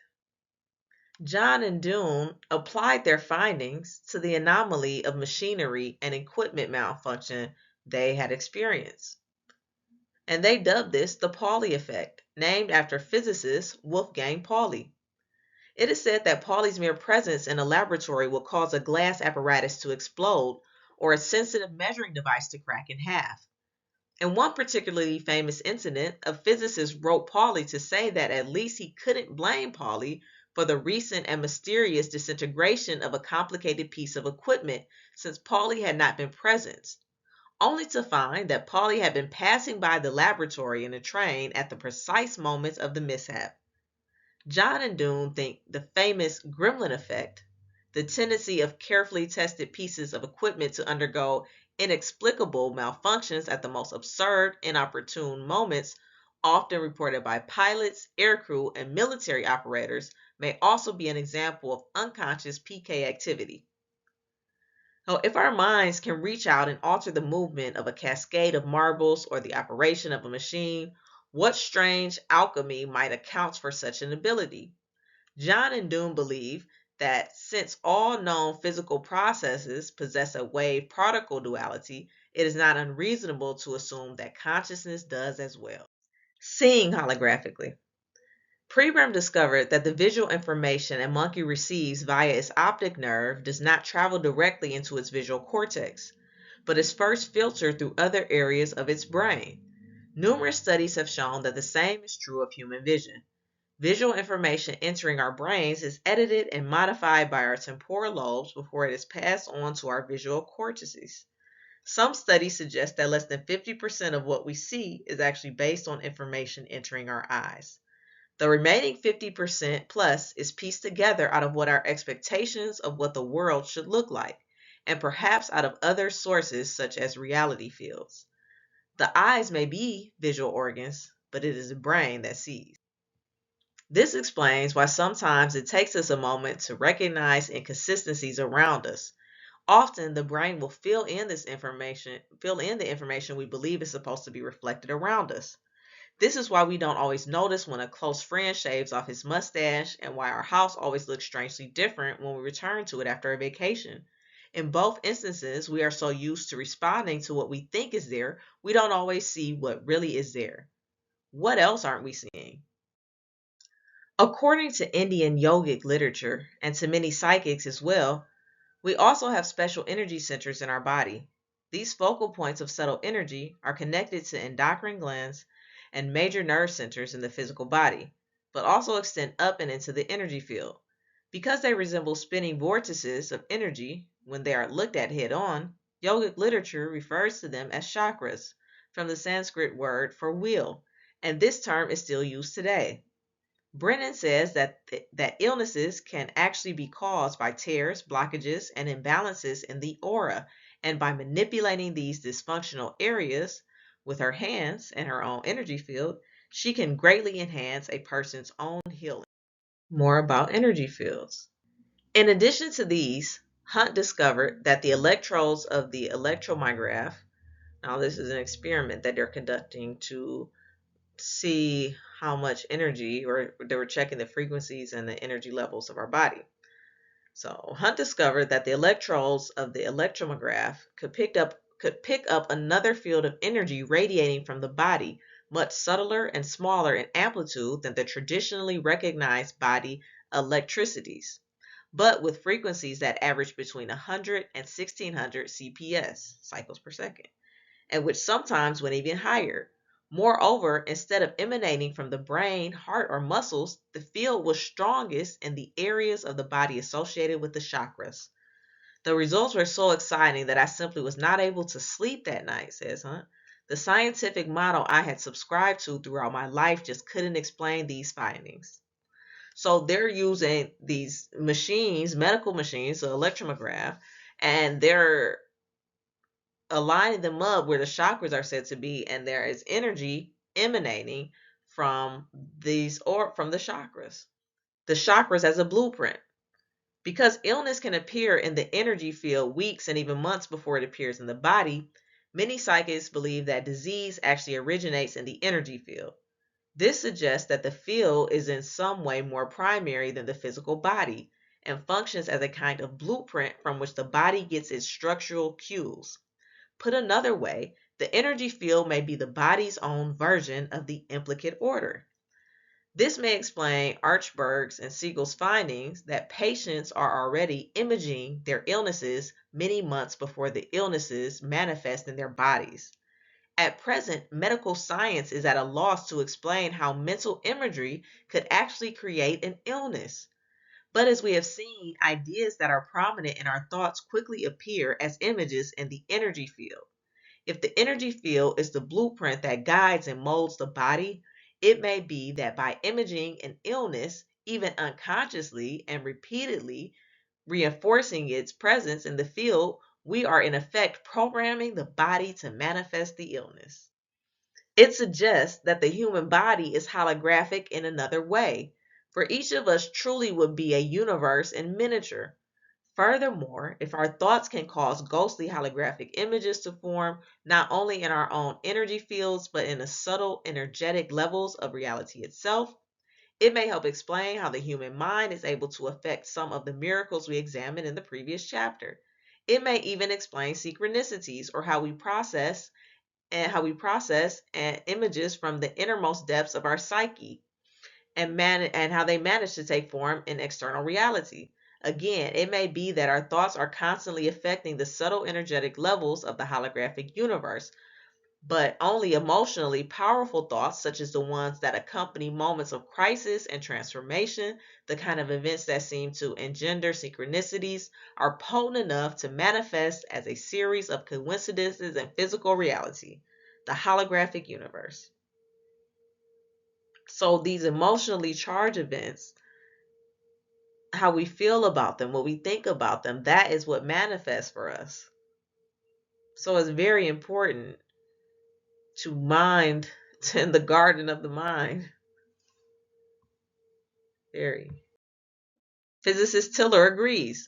John and Doon applied their findings to the anomaly of machinery and equipment malfunction they had experienced. And they dubbed this the Pauli effect, named after physicist Wolfgang Pauli. It is said that Pauli's mere presence in a laboratory will cause a glass apparatus to explode or a sensitive measuring device to crack in half. In one particularly famous incident, a physicist wrote Pauli to say that at least he couldn't blame Pauli for the recent and mysterious disintegration of a complicated piece of equipment since Pauli had not been present, only to find that Pauli had been passing by the laboratory in a train at the precise moments of the mishap. John and Doon think the famous gremlin effect, the tendency of carefully tested pieces of equipment to undergo inexplicable malfunctions at the most absurd, inopportune moments, often reported by pilots, aircrew, and military operators, may also be an example of unconscious PK activity. So if our minds can reach out and alter the movement of a cascade of marbles or the operation of a machine, what strange alchemy might account for such an ability? John and Doon believe that since all known physical processes possess a wave-particle duality, it is not unreasonable to assume that consciousness does as well. Seeing holographically. Pribram discovered that the visual information a monkey receives via its optic nerve does not travel directly into its visual cortex, but is first filtered through other areas of its brain. Numerous studies have shown that the same is true of human vision. Visual information entering our brains is edited and modified by our temporal lobes before it is passed on to our visual cortices. Some studies suggest that less than 50% of what we see is actually based on information entering our eyes. The remaining 50% plus is pieced together out of what our expectations of what the world should look like, and perhaps out of other sources such as reality fields. The eyes may be visual organs, but it is the brain that sees. This explains why sometimes it takes us a moment to recognize inconsistencies around us. Often the brain will fill in the information we believe is supposed to be reflected around us. This is why we don't always notice when a close friend shaves off his mustache and why our house always looks strangely different when we return to it after a vacation. In both instances, we are so used to responding to what we think is there, we don't always see what really is there. What else aren't we seeing? According to Indian yogic literature, and to many psychics as well, we also have special energy centers in our body. These focal points of subtle energy are connected to endocrine glands and major nerve centers in the physical body, but also extend up and into the energy field. Because they resemble spinning vortices of energy when they are looked at head on, yogic literature refers to them as chakras, from the Sanskrit word for wheel, and this term is still used today. Brennan says that illnesses can actually be caused by tears, blockages, and imbalances in the aura, and by manipulating these dysfunctional areas with her hands and her own energy field, she can greatly enhance a person's own healing. More about energy fields. In addition to these, Hunt discovered that the electrodes of the electromyograph, now this is an experiment that they're conducting to see how much energy, or they were checking the frequencies and the energy levels of our body. So Hunt discovered that the electrodes of the electromyograph could pick up another field of energy radiating from the body, much subtler and smaller in amplitude than the traditionally recognized body electricities, but with frequencies that average between 100 and 1600 CPS, cycles per second, and which sometimes went even higher. Moreover, instead of emanating from the brain, heart, or muscles, the field was strongest in the areas of the body associated with the chakras. The results were so exciting that I simply was not able to sleep that night, says Hunt. The scientific model I had subscribed to throughout my life just couldn't explain these findings. So they're using these machines, medical machines, the electromograph, and they're aligning them up where the chakras are said to be, and there is energy emanating from these or from the chakras. The chakras as a blueprint. Because illness can appear in the energy field weeks and even months before it appears in the body, many psychics believe that disease actually originates in the energy field. This suggests that the field is in some way more primary than the physical body and functions as a kind of blueprint from which the body gets its structural cues. Put another way, the energy field may be the body's own version of the implicate order. This may explain Archberg's and Siegel's findings that patients are already imaging their illnesses many months before the illnesses manifest in their bodies. At present, medical science is at a loss to explain how mental imagery could actually create an illness. But as we have seen, ideas that are prominent in our thoughts quickly appear as images in the energy field. If the energy field is the blueprint that guides and molds the body, it may be that by imaging an illness, even unconsciously and repeatedly reinforcing its presence in the field, we are in effect programming the body to manifest the illness. It suggests that the human body is holographic in another way, for each of us truly would be a universe in miniature. Furthermore, if our thoughts can cause ghostly holographic images to form, not only in our own energy fields, but in the subtle energetic levels of reality itself, it may help explain how the human mind is able to affect some of the miracles we examined in the previous chapter. It may even explain synchronicities or how we process images from the innermost depths of our psyche and how they manage to take form in external reality. Again, it may be that our thoughts are constantly affecting the subtle energetic levels of the holographic universe, but only emotionally powerful thoughts, such as the ones that accompany moments of crisis and transformation, the kind of events that seem to engender synchronicities, are potent enough to manifest as a series of coincidences in physical reality, the holographic universe. So these emotionally charged events, how we feel about them, what we think about them, that is what manifests for us. So it's very important to mind in the garden of the mind. Very. Physicist Tiller agrees.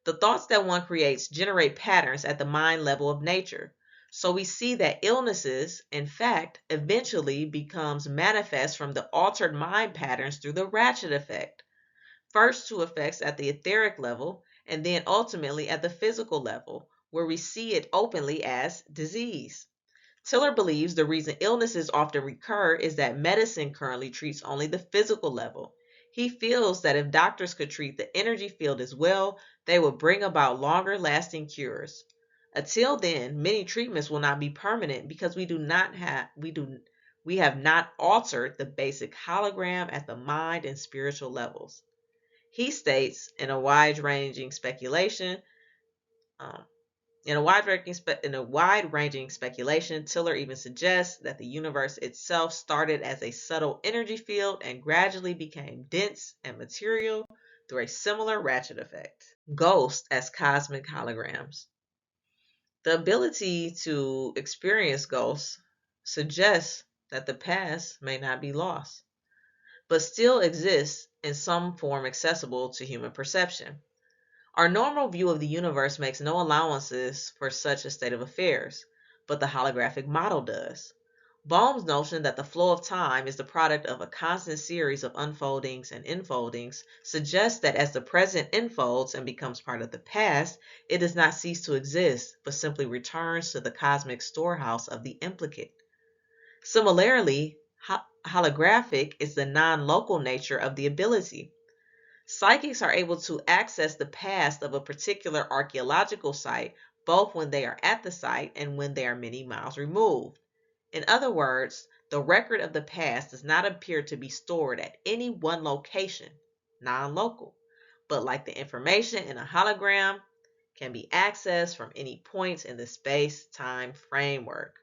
The thoughts that one creates generate patterns at the mind level of nature. So we see that illnesses, in fact, eventually becomes manifest from the altered mind patterns through the ratchet effect. First two effects at the etheric level, and then ultimately at the physical level, where we see it openly as disease. Tiller believes the reason illnesses often recur is that medicine currently treats only the physical level. He feels that if doctors could treat the energy field as well, they would bring about longer lasting cures. Until then, many treatments will not be permanent because we have not altered the basic hologram at the mind and spiritual levels. He states in a wide-ranging speculation, um, in a wide-ranging speculation, Tiller even suggests that the universe itself started as a subtle energy field and gradually became dense and material through a similar ratchet effect. Ghosts as cosmic holograms. The ability to experience ghosts suggests that the past may not be lost, but still exists in some form accessible to human perception. Our normal view of the universe makes no allowances for such a state of affairs, but the holographic model does. Bohm's notion that the flow of time is the product of a constant series of unfoldings and enfoldings suggests that as the present unfolds and becomes part of the past, it does not cease to exist, but simply returns to the cosmic storehouse of the implicate. Similarly, holographic is the non-local nature of the ability. Psychics are able to access the past of a particular archaeological site both when they are at the site and when they are many miles removed. In other words, the record of the past does not appear to be stored at any one location, non-local, but like the information in a hologram, can be accessed from any point in the space-time framework.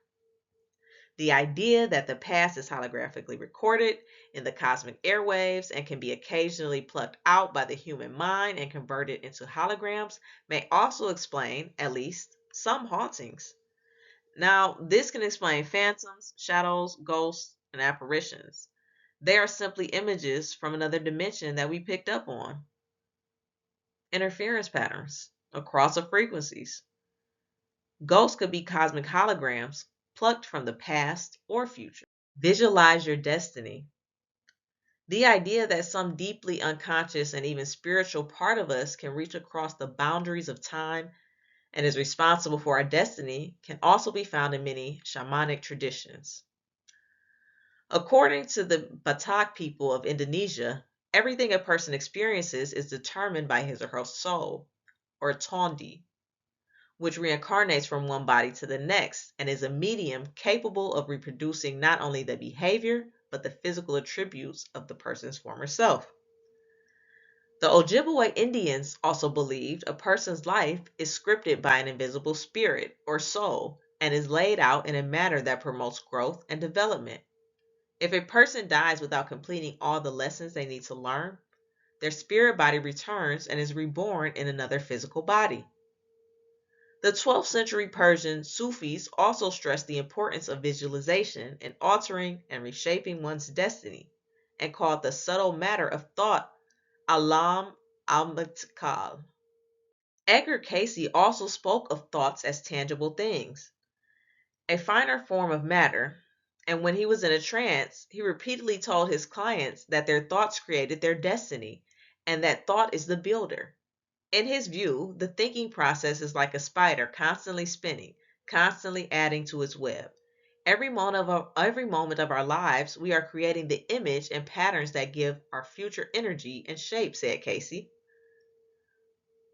The idea that the past is holographically recorded in the cosmic airwaves and can be occasionally plucked out by the human mind and converted into holograms may also explain, at least, some hauntings. Now, this can explain phantoms, shadows, ghosts, and apparitions. They are simply images from another dimension that we picked up on. Interference patterns across the frequencies. Ghosts could be cosmic holograms plucked from the past or future. Visualize your destiny. The idea that some deeply unconscious and even spiritual part of us can reach across the boundaries of time and is responsible for our destiny can also be found in many shamanic traditions. According to the Batak people of Indonesia, everything a person experiences is determined by his or her soul, or tondi, which reincarnates from one body to the next and is a medium capable of reproducing not only the behavior, but the physical attributes of the person's former self. The Ojibwe Indians also believed a person's life is scripted by an invisible spirit or soul and is laid out in a manner that promotes growth and development. If a person dies without completing all the lessons they need to learn, their spirit body returns and is reborn in another physical body. The 12th century Persian Sufis also stressed the importance of visualization in altering and reshaping one's destiny and called the subtle matter of thought alam al-matkal. Edgar Cayce also spoke of thoughts as tangible things, a finer form of matter, and when he was in a trance, he repeatedly told his clients that their thoughts created their destiny and that thought is the builder. In his view, the thinking process is like a spider constantly spinning, constantly adding to its web. Every moment of our lives, we are creating the image and patterns that give our future energy and shape, said Cayce.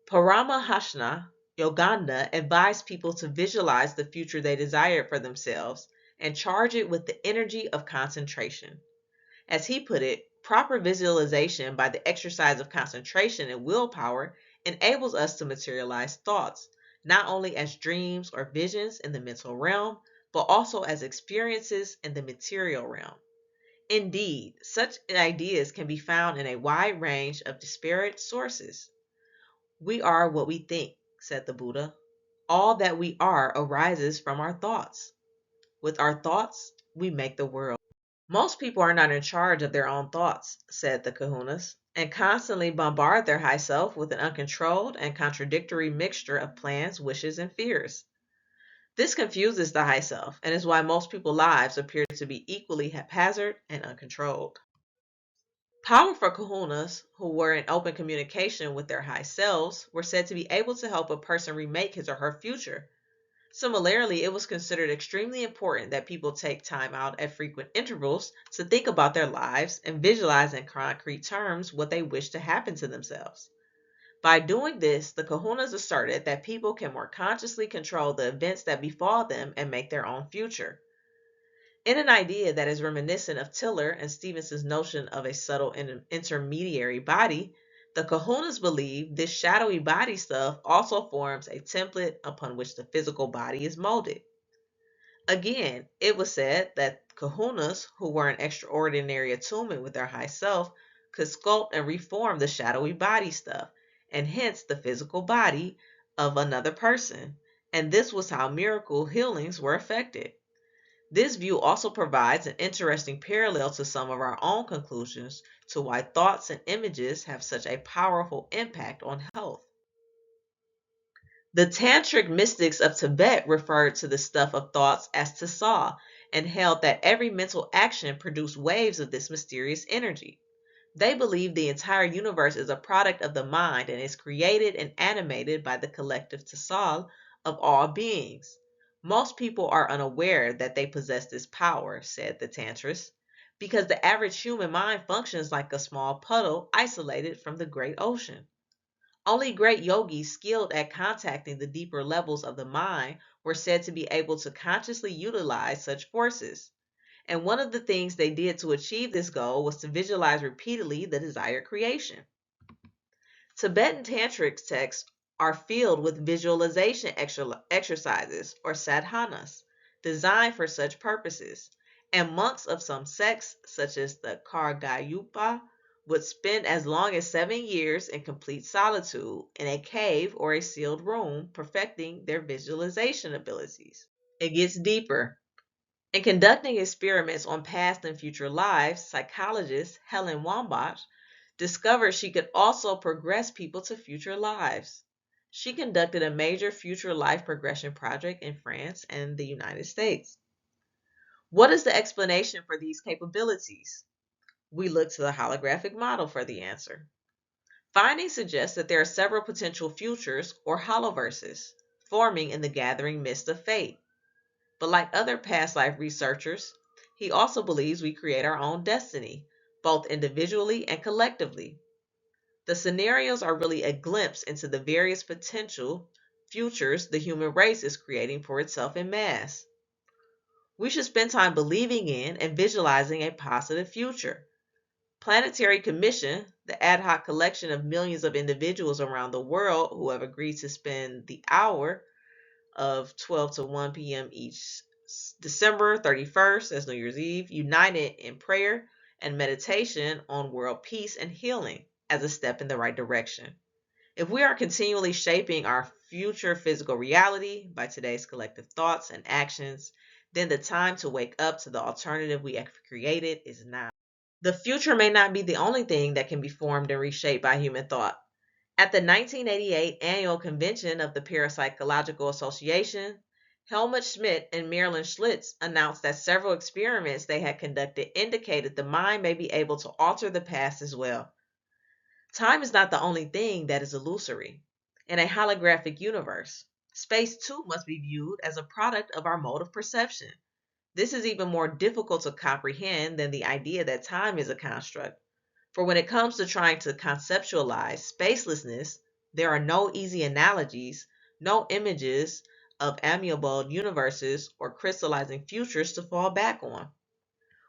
Paramahashna Yoganda advised people to visualize the future they desired for themselves and charge it with the energy of concentration. As he put it, proper visualization by the exercise of concentration and willpower enables us to materialize thoughts, not only as dreams or visions in the mental realm, but also as experiences in the material realm. Indeed, such ideas can be found in a wide range of disparate sources. We are what we think, said the Buddha. All that we are arises from our thoughts. With our thoughts, we make the world. Most people are not in charge of their own thoughts, said the kahunas, and constantly bombard their high self with an uncontrolled and contradictory mixture of plans, wishes, and fears. This confuses the high self and is why most people's lives appear to be equally haphazard and uncontrolled. Powerful kahunas, who were in open communication with their high selves, were said to be able to help a person remake his or her future. Similarly, it was considered extremely important that people take time out at frequent intervals to think about their lives and visualize in concrete terms what they wish to happen to themselves. By doing this, the kahunas asserted that people can more consciously control the events that befall them and make their own future. In an idea that is reminiscent of Tiller and Stevenson's notion of a subtle intermediary body, the kahunas believe this shadowy body stuff also forms a template upon which the physical body is molded. Again, it was said that kahunas, who were in extraordinary attunement with their high self, could sculpt and reform the shadowy body stuff, and hence the physical body of another person. And this was how miracle healings were effected. This view also provides an interesting parallel to some of our own conclusions to why thoughts and images have such a powerful impact on health. The tantric mystics of Tibet referred to the stuff of thoughts as tasa and held that every mental action produced waves of this mysterious energy. They believe the entire universe is a product of the mind and is created and animated by the collective tasal of all beings. Most people are unaware that they possess this power, said the Tantress, because the average human mind functions like a small puddle isolated from the great ocean. Only great yogis skilled at contacting the deeper levels of the mind were said to be able to consciously utilize such forces. And one of the things they did to achieve this goal was to visualize repeatedly the desired creation. Tibetan tantric texts are filled with visualization exercises or sadhanas designed for such purposes, and monks of some sects, such as the Kargayupa, would spend as long as 7 years in complete solitude in a cave or a sealed room, perfecting their visualization abilities. It gets deeper. In conducting experiments on past and future lives, psychologist Helen Wambach discovered she could also progress people to future lives. She conducted a major future life progression project in France and the United States. What is the explanation for these capabilities? We look to the holographic model for the answer. Findings suggest that there are several potential futures or holoverses forming in the gathering mist of fate. But like other past life researchers, he also believes we create our own destiny, both individually and collectively. The scenarios are really a glimpse into the various potential futures the human race is creating for itself en masse. We should spend time believing in and visualizing a positive future. Planetary Commission, the ad hoc collection of millions of individuals around the world who have agreed to spend the hour of 12 to 1 p.m. each December 31st as New Year's Eve, united in prayer and meditation on world peace and healing as a step in the right direction. If we are continually shaping our future physical reality by today's collective thoughts and actions, then the time to wake up to the alternative we have created is now. The future may not be the only thing that can be formed and reshaped by human thought. At the 1988 annual convention of the Parapsychological Association, Helmut Schmidt and Marilyn Schlitz announced that several experiments they had conducted indicated the mind may be able to alter the past as well. Time is not the only thing that is illusory. In a holographic universe, space too must be viewed as a product of our mode of perception. This is even more difficult to comprehend than the idea that time is a construct. For when it comes to trying to conceptualize spacelessness, there are no easy analogies, no images of amiable universes or crystallizing futures to fall back on.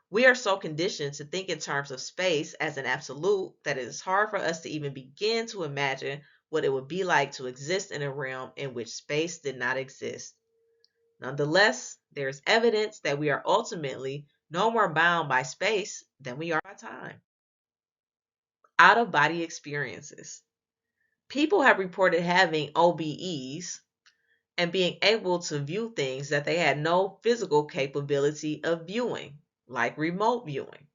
We are so conditioned to think in terms of space as an absolute that it is hard for us to even begin to imagine what it would be like to exist in a realm in which space did not exist. Nonetheless, there is evidence that we are ultimately no more bound by space than we are by time. Out of body experiences. People have reported having OBEs and being able to view things that they had no physical capability of viewing, like remote viewing.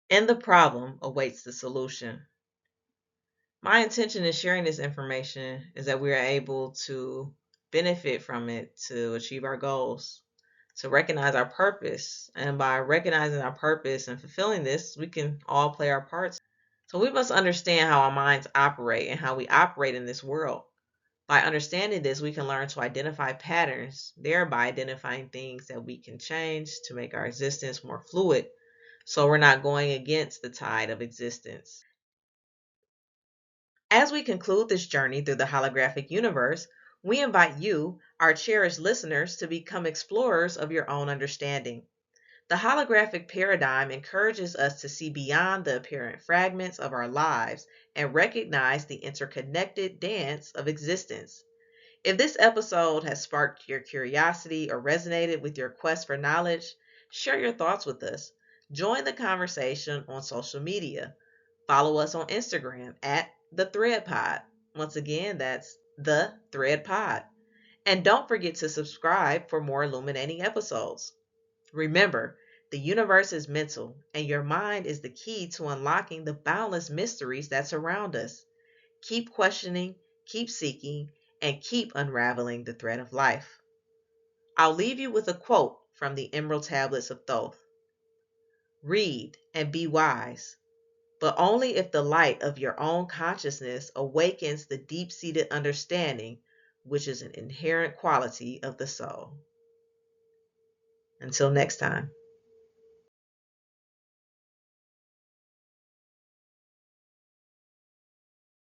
And the problem awaits the solution. My intention in sharing this information is that we are able to benefit from it to achieve our goals, to recognize our purpose. And by recognizing our purpose and fulfilling this, we can all play our parts. So we must understand how our minds operate and how we operate in this world. By understanding this, we can learn to identify patterns, thereby identifying things that we can change to make our existence more fluid, so we're not going against the tide of existence. As we conclude this journey through the holographic universe, we invite you, our cherished listeners, to become explorers of your own understanding. The holographic paradigm encourages us to see beyond the apparent fragments of our lives and recognize the interconnected dance of existence. If this episode has sparked your curiosity or resonated with your quest for knowledge, share your thoughts with us. Join the conversation on social media. Follow us on Instagram at thethreadpod. Once again, that's thethreadpod. And don't forget to subscribe for more illuminating episodes. Remember, the universe is mental, and your mind is the key to unlocking the boundless mysteries that surround us. Keep questioning, keep seeking, and keep unraveling the thread of life. I'll leave you with a quote from the Emerald Tablets of Thoth. Read and be wise, but only if the light of your own consciousness awakens the deep-seated understanding which is an inherent quality of the soul. Until next time.